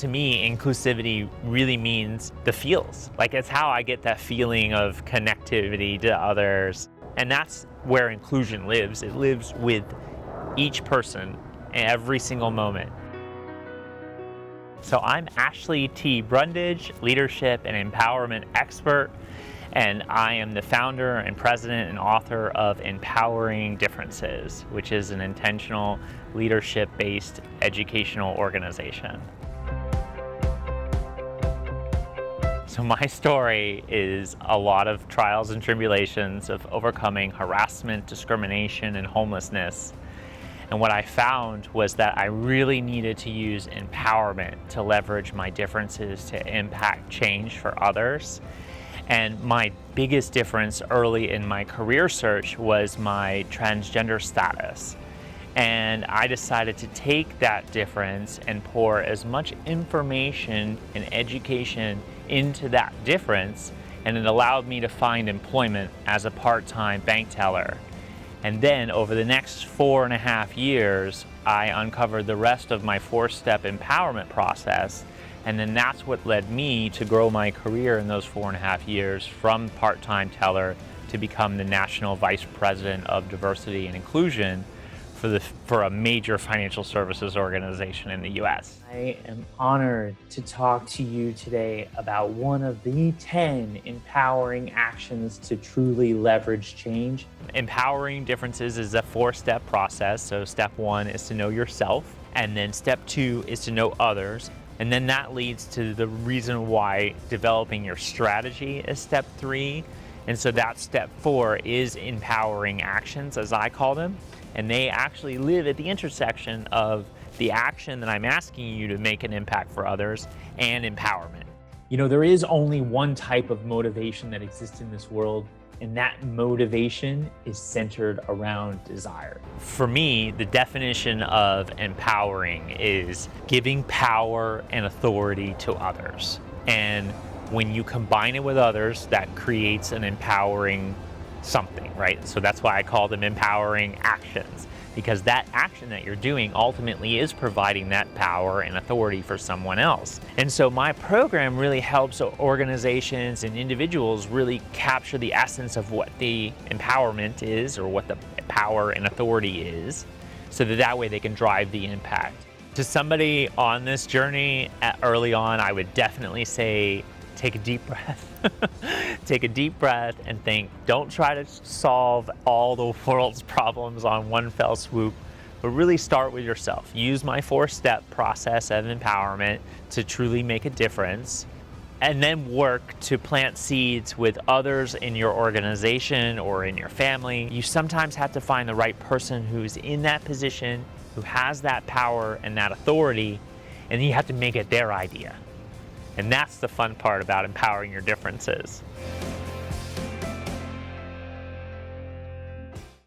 to me, inclusivity really means the feels. Like, it's how I get that feeling of connectivity to others. And that's where inclusion lives. It lives with each person every single moment. So I'm Ashley T. Brundage, leadership and empowerment expert, and I am the founder and president and author of Empowering Differences, which is an intentional leadership-based educational organization. So my story is a lot of trials and tribulations of overcoming harassment, discrimination, and homelessness. And what I found was that I really needed to use empowerment to leverage my differences to impact change for others. And my biggest difference early in my career search was my transgender status. And I decided to take that difference and pour as much information and education into that difference, and it allowed me to find employment as a part-time bank teller. And then over the next 4.5 years, I uncovered the rest of my 4-step empowerment process. And then that's what led me to grow my career in those 4.5 years from part-time teller to become the National Vice President of Diversity and Inclusion for a major financial services organization in the US. I am honored to talk to you today about one of the 10 empowering actions to truly leverage change. Empowering differences is a 4-step process. So step 1 is to know yourself, and then step 2 is to know others. And then that leads to the reason why developing your strategy is step 3. And so that step 4 is empowering actions, as I call them. And they actually live at the intersection of the action that I'm asking you to make an impact for others and empowerment. You know, there is only one type of motivation that exists in this world, and that motivation is centered around desire. For me, the definition of empowering is giving power and authority to others. And when you combine it with others, that creates an empowering something, right? So that's why I call them empowering actions, because that action that you're doing ultimately is providing that power and authority for someone else. And so my program really helps organizations and individuals really capture the essence of what the empowerment is, or what the power and authority is, so that way they can drive the impact. To somebody on this journey early on, I would definitely say, take a deep breath. Take a deep breath and think. Don't try to solve all the world's problems on one fell swoop, but really start with yourself. Use my 4-step process of empowerment to truly make a difference, and then work to plant seeds with others in your organization or in your family. You sometimes have to find the right person who's in that position, who has that power and that authority, and you have to make it their idea. And that's the fun part about empowering your differences.